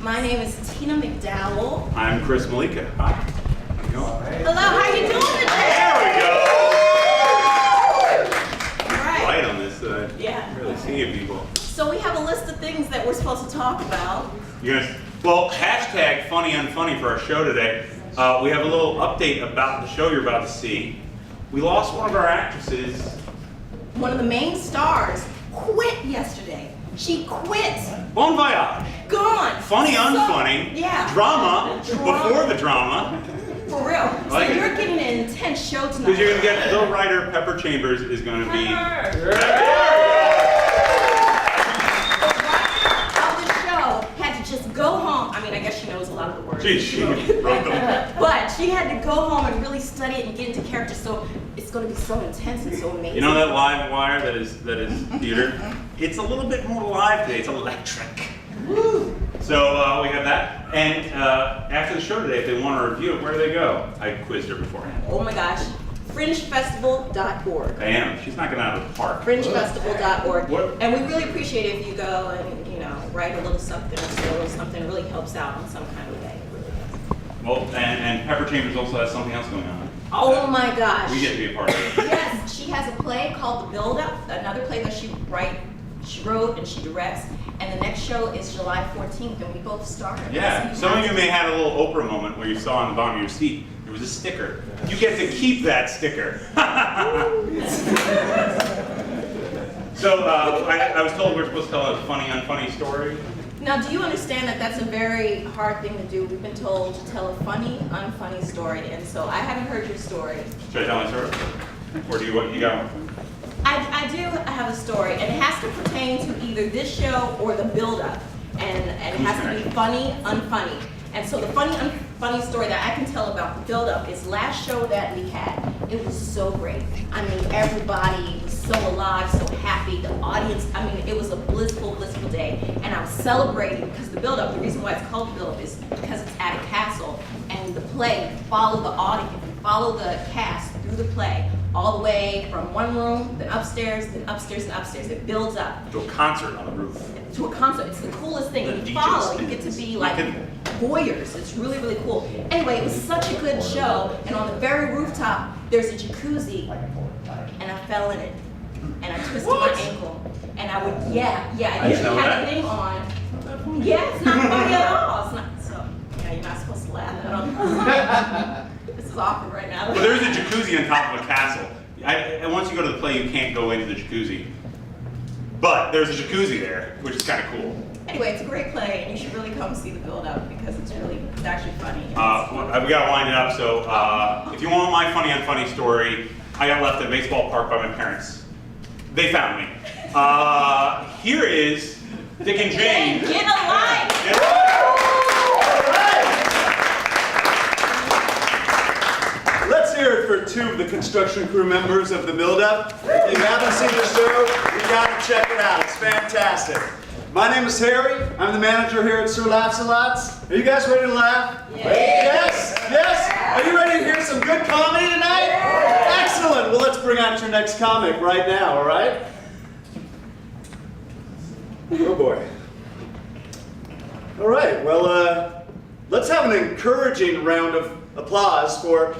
My name is Tina McDowell. I'm Chris Malika. Hi. How you going? Hello, how you doing today? There we go. Right. Light on this. Yeah. Really seeing people. So we have a list of things that we're supposed to talk about. Yes. Well, hashtag funny unfunny for our show today. We have a little update about the show you're about to see. We lost one of our actresses. One of the main stars quit yesterday. She quit. Bon voyage. Gone. Funny unfunny. Yeah. Drama. Drama. Before the drama. For real. So Like it. you're getting an intense show tonight. Because you're going to get Bill Ryder, Pepper Chambers is going to be... The writer of the show had to just go home. I mean, I guess she knows a lot of the words. She wrote them. But she had to go home and really study it and get into character. So it's going to be so intense and so amazing. You know that live wire that is theater? It's a little bit more live today. It's electric. Woo. So we have that. And after the show today, if they want to review it, where do they go? I quizzed her beforehand. Oh my gosh. FringeFestival.org. I am. She's knocking it out of the park. FringeFestival.org. What? And we really appreciate it if you go and, you know, write a little something or say a little something. It really helps out in some kind of way. It really does. Well, and Pepper Chambers also has something else going on. Oh my gosh. We get to be a part of it. Yes, she has a play called The Build-Up, another play that she wrote and she directs. And the next show is July 14th, and we both star in it. Yeah. So Some of you may have had a little Oprah moment where you saw on the bottom of your seat, there was a sticker. You get to keep that sticker. So I was told we're supposed to tell a funny, unfunny story. Now, do you understand that that's a very hard thing to do? We've been told to tell a funny, unfunny story, and so I haven't heard your story. Should I tell my story? Or do you got one? I do have a story, and it has to pertain to either this show or the build-up, and it has to be funny, unfunny. And so the funny, unfunny story that I can tell about the build-up is last show that we had. It was so great. I mean, everybody was so alive, so happy. The audience, I mean, it was a blissful, blissful day. And I was celebrating because the build-up, the reason why it's called the build-up is because it's at a castle. And the play, follow the audience, follow the cast through the play, all the way from one room, then upstairs, then upstairs, and upstairs. It builds up To a concert on the roof. to a concert. It's the coolest thing. The You DJs follow, you thing. get to be like Not kidding. voyeurs. It's really, really cool. Anyway, it was such a good show, and on the very rooftop, there's a jacuzzi, and I fell in it, and I twisted What? my ankle, and I would, yeah, I I didn't usually know have that. a thing on. Yeah, it's not funny at all. It's not, so, yeah, you're not supposed to laugh. I don't, this is awkward right now. Well, there's a jacuzzi on top of a castle. And once you go to the play, you can't go into the jacuzzi. But there's a jacuzzi there, which is kind of cool. Anyway, it's a great play, and you should really come see the build-up because it's actually funny. We gotta wind it up, so if you want my funny unfunny story, I got left at a baseball park by my parents. They found me. Here is Dick and Jane. Get a life! Get a life. Let's hear it for two of the construction crew members of the build-up. If you haven't seen the show, you gotta check it out. It's fantastic. My name is Harry. I'm the manager here at Sir Laughs-A-Lots. Are you guys ready to laugh? Yes? Yes? Are you ready to hear some good comedy tonight? Excellent. Well, let's bring out your next comic right now, all right? Oh boy. All right, well, let's have an encouraging round of applause for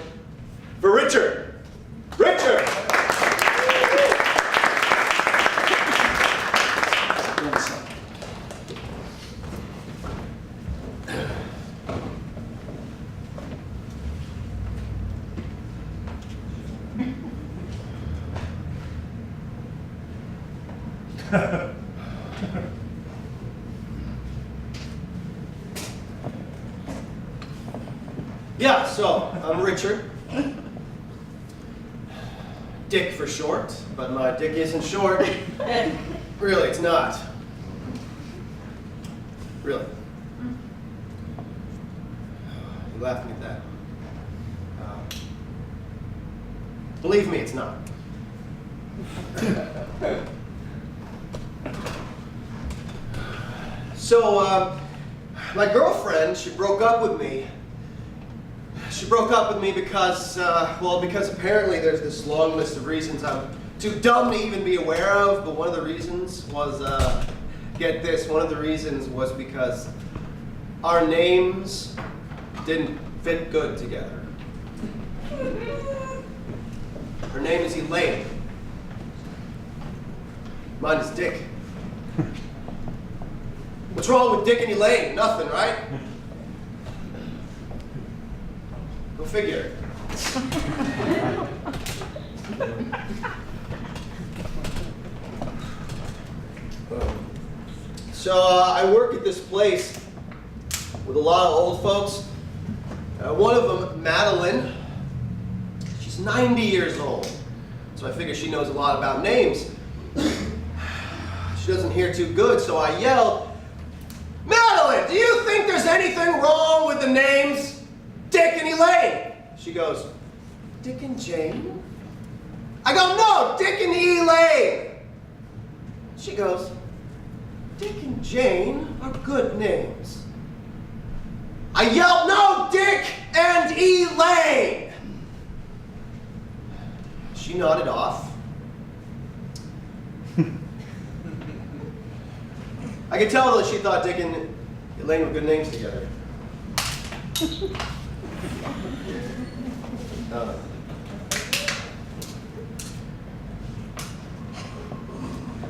Richard. Richard! Yeah, so I'm Richard. Dick for short, but my dick isn't short. Really, it's not. Really. You're laughing at that. Believe me, it's not. So, my girlfriend, she broke up with me. She broke up with me because, because apparently there's this long list of reasons I'm too dumb to even be aware of, but one of the reasons was, get this, one of the reasons was because our names didn't fit good together. Her name is Elaine. Mine is Dick. What's wrong with Dick and Elaine? Nothing, right? Go figure. So I work at this place with a lot of old folks. One of them, Madeline, she's 90 years old. So I figure she knows a lot about names. She doesn't hear too good, so I yelled, "Madeline, do you think there's anything wrong with the names Dick and Elaine?" She goes, "Dick and Jane?" I go, "No, Dick and Elaine." She goes, "Dick and Jane are good names." I yelled, "No, Dick and Elaine!" She nodded off. I could tell that she thought Dick and Elaine were good names together.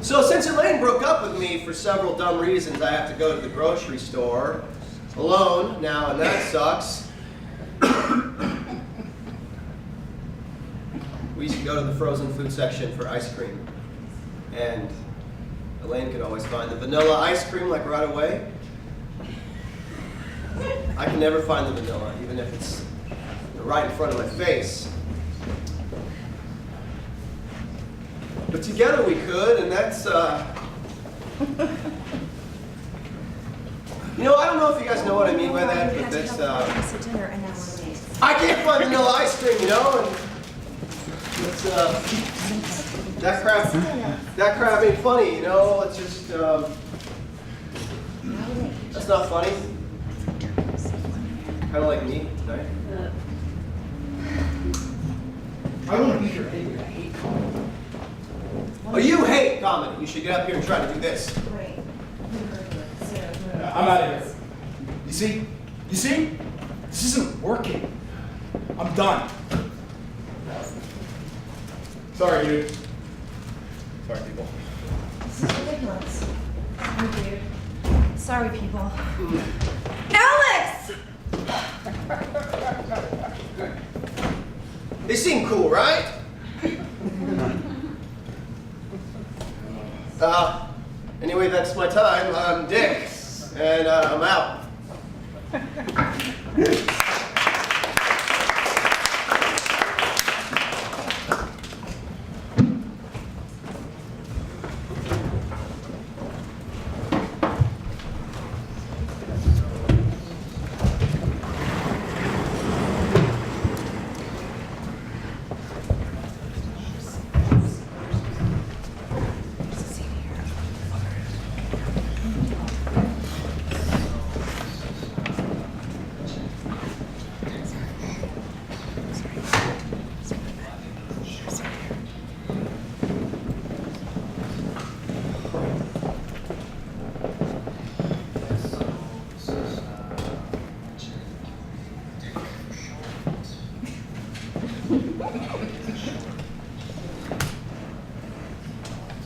So since Elaine broke up with me for several dumb reasons, I have to go to the grocery store alone now, and that sucks. We used to go to the frozen food section for ice cream, and Elaine could always find the vanilla ice cream like right away. I can never find the vanilla, even if it's right in front of my face. But together we could, and that's, You know, I don't know if you guys know what I mean by that, but that's, I can't find vanilla ice cream, you know, and it's, that crap ain't funny, you know, it's just, that's not funny. Kind of like me, right? I want to be your favorite. I hate comedy. Oh, you hate comedy. You should get up here and try to do this. I'm out of here. You see? You see? This isn't working. I'm done. Sorry, dude. Sorry, people. This is ridiculous. Sorry, dude. Sorry, people. Alex! They seem cool, right? Anyway, that's my time. I'm Dick, and I'm out.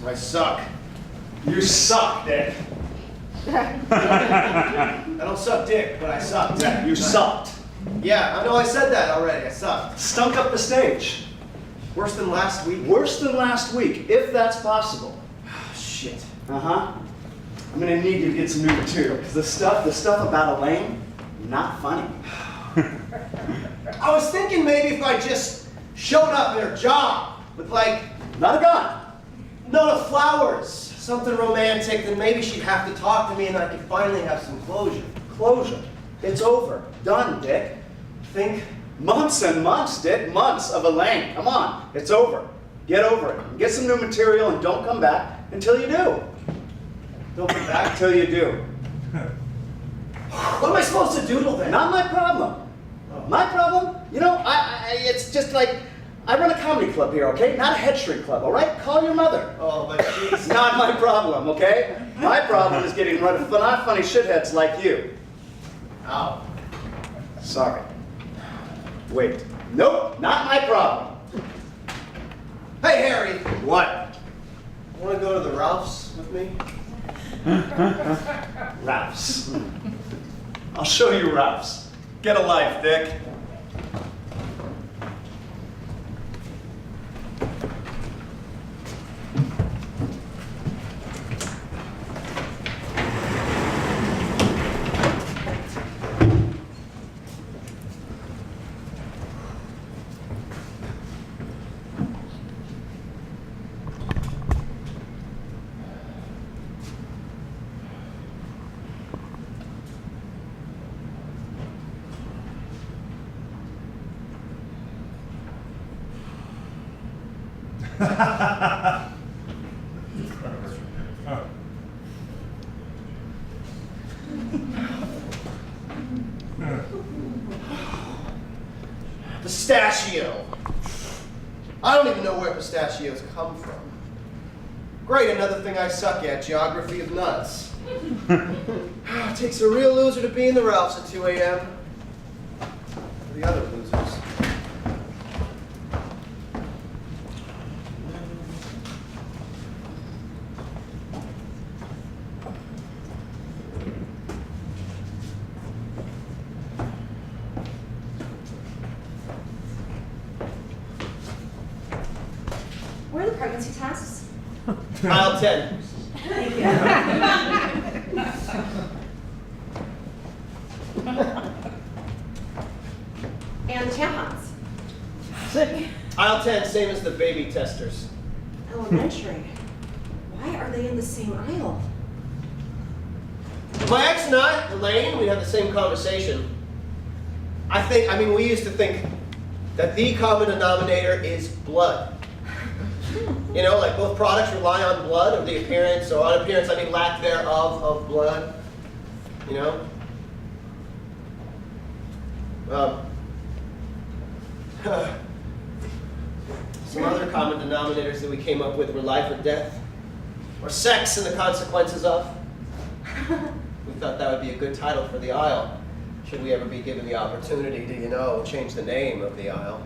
I suck. You suck, Dick. I don't suck dick, but I suck. Yeah, you sucked. Yeah, I know I said that already. I sucked. Stunk up the stage. Worse than last week. Worse than last week, if that's possible. Shit. Uh-huh. I'm gonna need you to get some new material, because the stuff about Elaine, not funny. I was thinking maybe if I just showed up at her job with like, Not a gun. no flowers, something romantic, then maybe she'd have to talk to me and I could finally have some closure. Closure. It's over. Done, Dick. Think? Months and months, Dick. Months of Elaine. Come on. It's over. Get over it. Get some new material and don't come back until you do. Don't come back. Until you do. What am I supposed to doodle then? Not my problem. My problem? You know, it's just like, I run a comedy club here, okay? Not a head shrink club, all right? Call your mother. Oh, but It's she's not my problem, okay? My problem is getting rid of not funny shitheads like you. Ow. Sorry. Wait. Nope, not my problem. Hey, Harry. What? Want to go to the Ralphs with me? Ralph's. I'll show you Ralph's. Get a life, Dick. Pistachio. I don't even know where pistachios come from. Great, another thing I suck at, geography of nuts. It takes a real loser to be in the Ralphs at 2 a.m. The other losers. Where are the pregnancy tests? Aisle 10. And the tampons. Aisle 10, same as the baby testers. Elementary. Why are they in the same aisle? My ex and I, Elaine, we had the same conversation. We used to think that the common denominator is blood. You know, like both products rely on blood, or the appearance, or on appearance, I mean lack thereof of blood. You know? Some other common denominators that we came up with were life or death, or sex and the consequences of. We thought that would be a good title for the aisle, should we ever be given the opportunity to, you know, change the name of the aisle.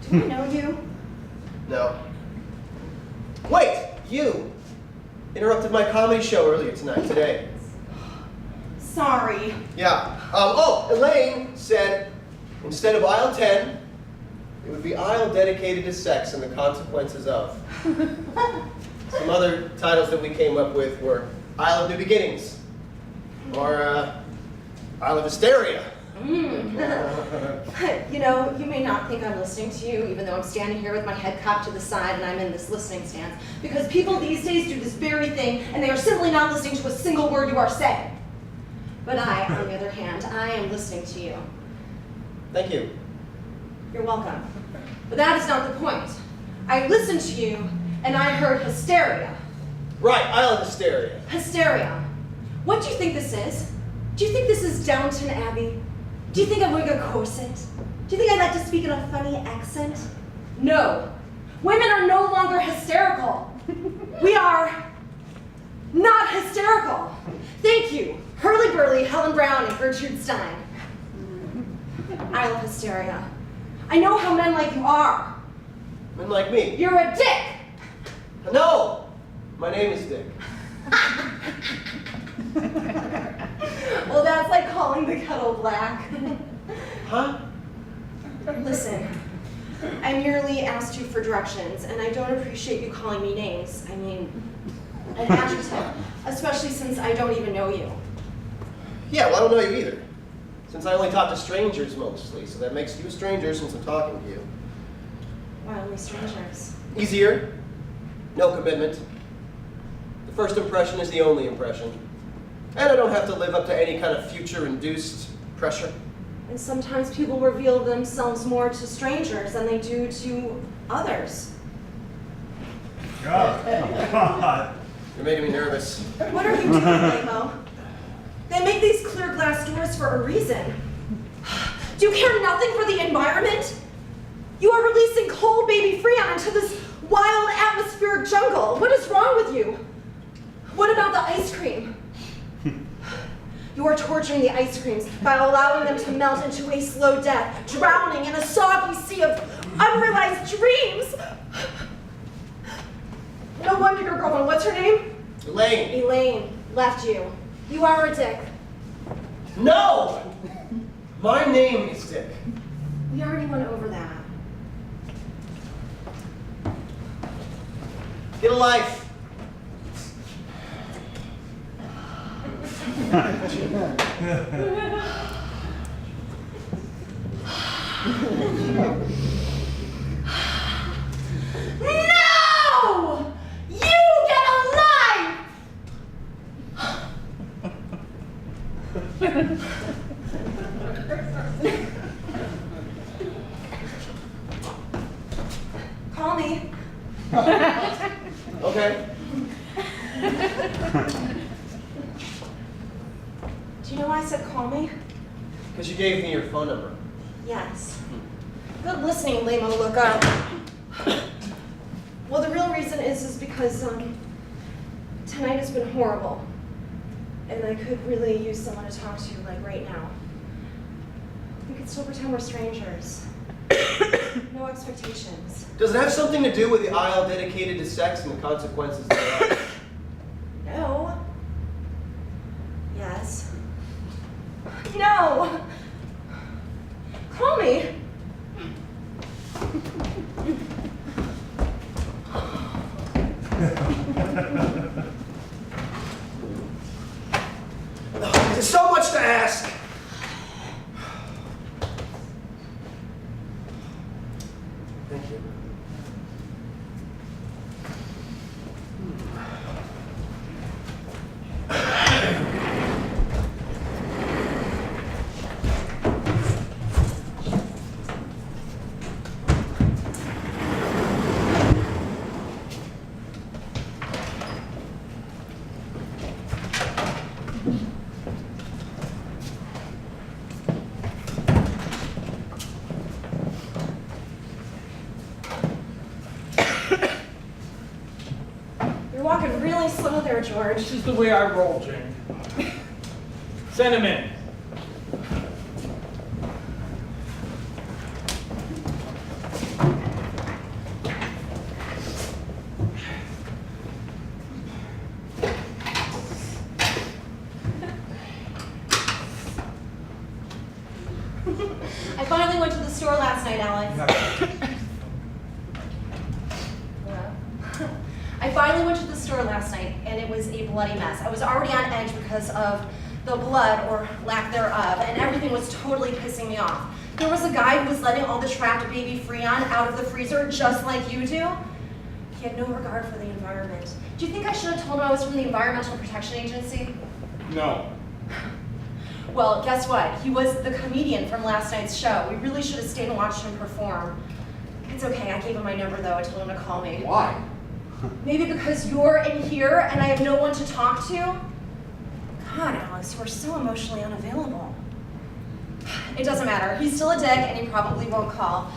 Do I know you? No. Wait, you interrupted my comedy show earlier today. Sorry. Yeah. Elaine said instead of aisle 10, it would be aisle dedicated to sex and the consequences of. Some other titles that we came up with were Aisle of New Beginnings, or Aisle of Hysteria. You know, you may not think I'm listening to you, even though I'm standing here with my head cocked to the side and I'm in this listening stance, because people these days do this very thing and they are simply not listening to a single word you are saying. But I, on the other hand, I am listening to you. Thank you. You're welcome. But that is not the point. I listened to you and I heard hysteria. Right, Aisle of Hysteria. Hysteria. What do you think this is? Do you think this is Downton Abbey? Do you think I'm wearing a corset? Do you think I like to speak in a funny accent? No. Women are no longer hysterical. We are not hysterical. Thank you, Hurly Burly, Helen Brown, and Gertrude Stein. Aisle of Hysteria. I know how men like you are. Men like me. You're a dick. No! My name is Dick. Well, that's like calling the kettle black. Huh? Listen, I merely asked you for directions, and I don't appreciate you calling me names. I mean, an adjective, especially since I don't even know you. Yeah, well, I don't know you either. Since I only talk to strangers mostly, so that makes you a stranger since I'm talking to you. Why only strangers? Easier, no commitment. The first impression is the only impression. And I don't have to live up to any kind of future-induced pressure. And sometimes people reveal themselves more to strangers than they do to others. God. You're making me nervous. What are you doing, Laymo? They make these clear glass doors for a reason. Do you care nothing for the environment? You are releasing coal baby Freon into this wild atmospheric jungle. What is wrong with you? What about the ice cream? You are torturing the ice creams by allowing them to melt into a slow death, drowning in a soggy sea of unrealized dreams. No wonder your girlfriend, what's her name? Elaine. Elaine, left you. You are a dick. No! My name is Dick. We already went over that. Get a life. No! You get a life! Call me. Okay. Do you know why I said call me? Because you gave me your phone number. Yes. Good listening, lame-o look up. Well, the real reason is because tonight has been horrible. And I could really use someone to talk to, like right now. We could still pretend we're strangers. No expectations. Does it have something to do with the aisle dedicated to sex and the consequences thereof? No. Yes. No! Call me. There's so much to ask. Thank you. You're walking really slow there, George. This is the way I roll, Jane. Send him in. I finally went to the store last night, Alex. Hello? I finally went to the store last night, and it was a bloody mess. I was already on edge because of the blood, or lack thereof, and everything was totally pissing me off. There was a guy who was letting all the trapped baby Freon out of the freezer, just like you do. He had no regard for the environment. Do you think I should have told him I was from the Environmental Protection Agency? No. Well, guess what? He was the comedian from last night's show. We really should have stayed and watched him perform. It's okay, I gave him my number though. I told him to call me. Why? Maybe because you're in here and I have no one to talk to? God, Alice, you are so emotionally unavailable. It doesn't matter. He's still a dick and he probably won't call.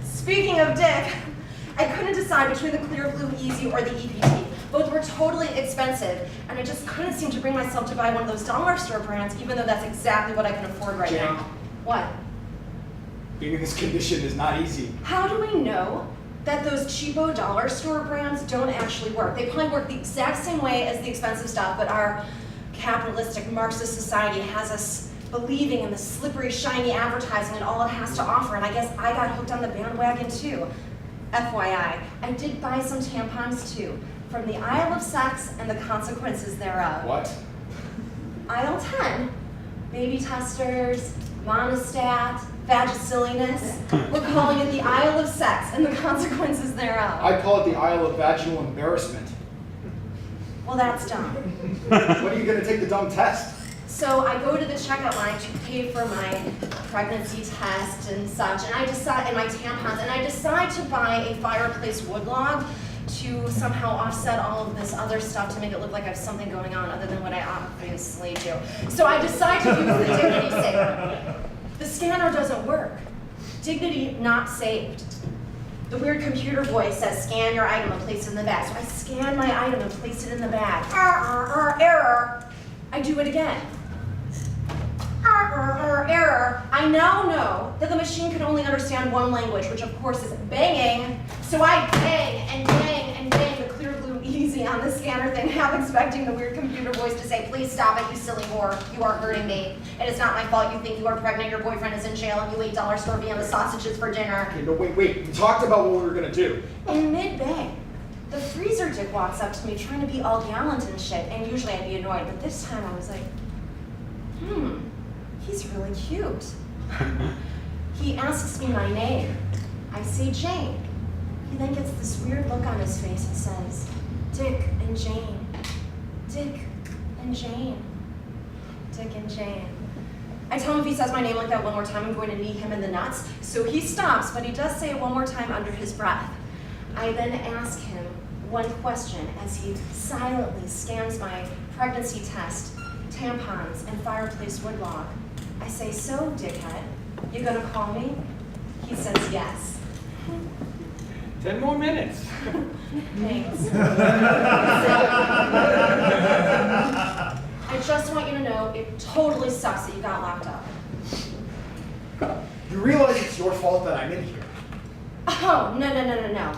Speaking of dick, I couldn't decide between the Clear Blue Easy or the EPT. Both were totally expensive, and I just couldn't seem to bring myself to buy one of those dollar store brands, even though that's exactly what I can afford right Jane. now. What? Being in this condition is not easy. How do we know that those cheapo dollar store brands don't actually work? They probably work the exact same way as the expensive stuff, but our capitalistic Marxist society has us believing in the slippery, shiny advertising and all it has to offer, and I guess I got hooked on the bandwagon too. FYI, I did buy some tampons too, from the Isle of Sex and the Consequences thereof. What? Aisle 10, baby testers, monostat, vagisilliness. We're calling it the Isle of Sex and the Consequences thereof. I call it the Isle of Vaginal Embarrassment. Well, that's dumb. When are you going to take the dumb test? So I go to the checkout line to pay for my pregnancy test and such, and I decide, and my tampons, and I decide to buy a fireplace wood log to somehow offset all of this other stuff to make it look like I have something going on other than what I obviously do. So I decide to use the Dignity Saver. The scanner doesn't work. Dignity not saved. The weird computer voice says scan your item and place it in the bag. So I scan my item and place it in the bag. Error. I do it again. I now know that the machine can only understand one language, which of course is banging. So I bang and bang and bang the clear blue easy on the scanner thing, half expecting the weird computer voice to say, please stop it, you silly whore. You are hurting me. It is not my fault you think you are pregnant, your boyfriend is in jail, and you ate dollar store Vienna sausages for dinner. Okay, no, wait. We talked about what we were gonna do. In mid-bang, the freezer dick walks up to me trying to be all gallant and shit, and usually I'd be annoyed, but this time I was like, he's really cute. He asks me my name. I say Jane. He then gets this weird look on his face and says, Dick and Jane. Dick and Jane. Dick and Jane. I tell him if he says my name like that one more time, I'm going to knee him in the nuts. So he stops, but he does say it one more time under his breath. I then ask him one question as he silently scans my pregnancy test, tampons, and fireplace wood log. I say, so, dickhead, you gonna call me? He says yes. 10 more minutes. Thanks. I just want you to know it totally sucks that you got locked up. You realize it's your fault that I'm in here. Oh, no.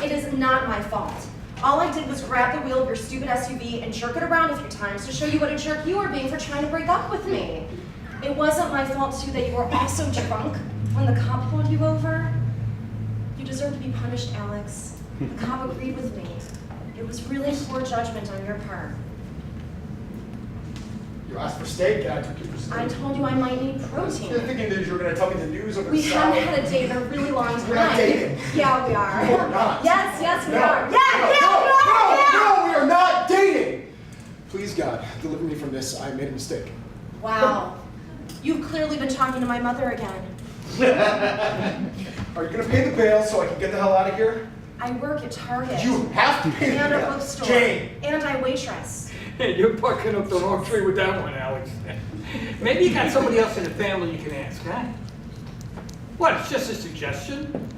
It is not my fault. All I did was grab the wheel of your stupid SUV and jerk it around a few times to show you what a jerk you were being for trying to break up with me. It wasn't my fault, too, that you were also drunk when the cop pulled you over. You deserve to be punished, Alex. The cop agreed with me. It was really poor judgment on your part. You asked for steak, and I took you for steak. I told you I might need You're protein. thinking that you were gonna tell me the news over We the haven't salad. had a date in a really long time. We're not dating. Yeah, we are. No, we're not. Yes, we No, are. no, Yeah, we are. no, we are not dating! Please, God, deliver me from this. I made a mistake. Wow. You've clearly been talking to my mother again. Are you gonna pay the bail so I can get the hell out of here? I work at Target. You have to pay the And a bail. bookstore. Jane! And I waitress. Hey, you're barking up the wrong tree with that one, Alex. Maybe you got somebody else in the family you can ask, huh? What, it's just a suggestion?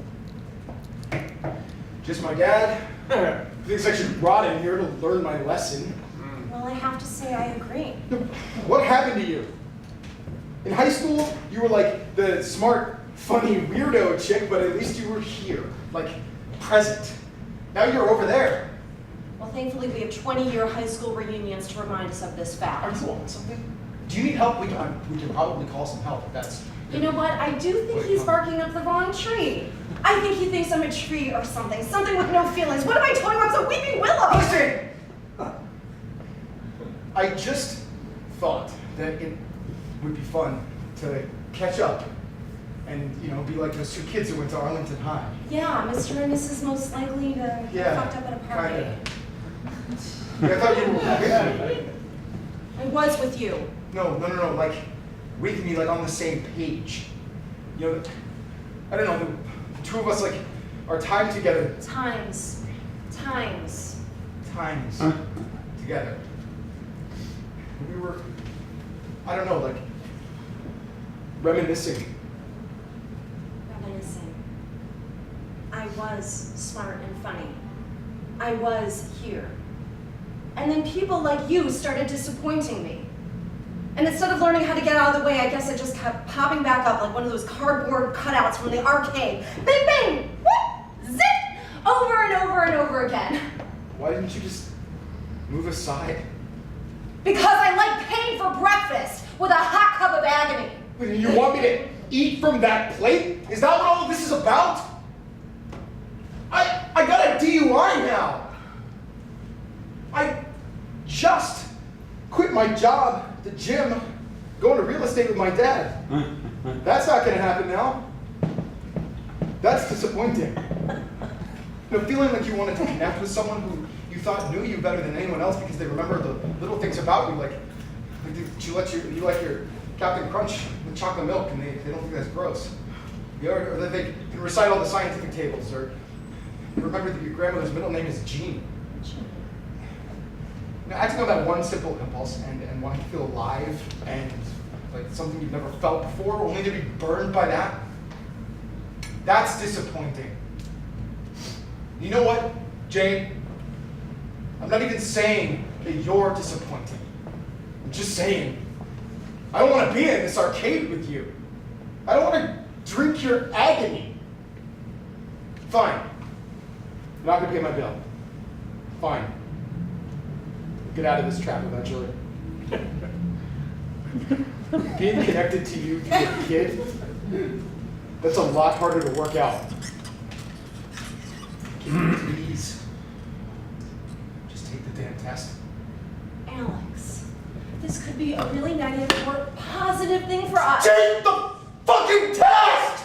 Just my dad. He thinks I should rot in here to learn my lesson. Well, I have to say I agree. What happened to you? In high school, you were like the smart, funny, weirdo chick, but at least you were here, like present. Now you're over there. Well, thankfully, we have 20-year high school reunions to remind us of this Are fact. you on something? Do you need help? We can probably call some help if that's... You know what? I do think he's barking up the wrong tree. I think he thinks I'm a tree or something. Something with no feelings. What if I told him I was a weeping willow? Listen! I just thought that it would be fun to catch up and, you know, be like those two kids who went to Arlington High. Yeah, Mr. and Mrs. Most likely to get Yeah, fucked up at a party. kinda. I thought you were with me. I was with you. No, like, with me, like, on the same page. You know, I don't know, the two of us, like, our time together, Times. together. We were, I don't know, like, reminiscing. I was smart and funny. I was here. And then people like you started disappointing me. And instead of learning how to get out of the way, I guess I just kept popping back up like one of those cardboard cutouts from the arcade. Bang, bang, whoop, zip, over and over and over again. Why didn't you just move aside? Because I like pain for breakfast with a hot cup of agony. You want me to eat from that plate? Is that what all of this is about? I got a DUI now. I just quit my job at the gym, going to real estate with my dad. That's not gonna happen now. That's disappointing. You know, feeling like you wanted to connect with someone who you thought knew you better than anyone else because they remember the little things about you, like you like your Captain Crunch with chocolate milk, and they don't think that's gross. You know, or that they can recite all the scientific tables, or you remember that your grandmother's middle name is Jean. You know, acting on that one simple impulse and wanting to feel alive and like something you've never felt before, only to be burned by that, that's disappointing. You know what, Jane? I'm not even saying that you're disappointing. I'm just saying, I don't want to be in this arcade with you. I don't want to drink your agony. Fine. You're not going to pay my bill. Fine. Get out of this trap eventually. Being connected to you through a kid, that's a lot harder to work out. Can you please just take the damn test? Alex, this could be a really negative or positive thing for us. Take the fucking test!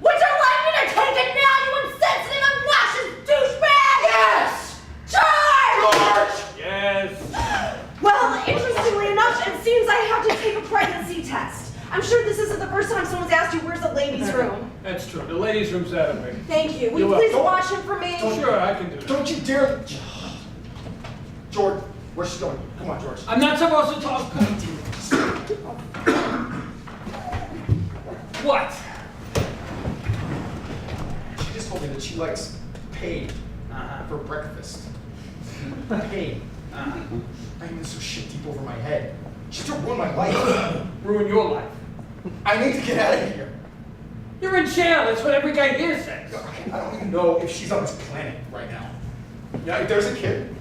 Would you like me to take it now, you insensitive, obnoxious douchebag? Yes! George! Yes. Well, interestingly enough, it seems I have to take a pregnancy test. I'm sure this isn't the first time someone's asked you where's the ladies' room. That's true. The ladies' room's that way. Thank you. Will you You're please welcome. wash him for me? Sure, I can do that. Don't you dare. George, where's she going? Come on, George. I'm not supposed to talk. What? She just told me that she likes paid for breakfast. Paid. I'm so shit deep over my head. She's trying to ruin my life. Ruin your life. I need to get out of here. You're in jail. That's what every guy here says. I don't even know if she's on this planet right now. Yeah, if there's a kid,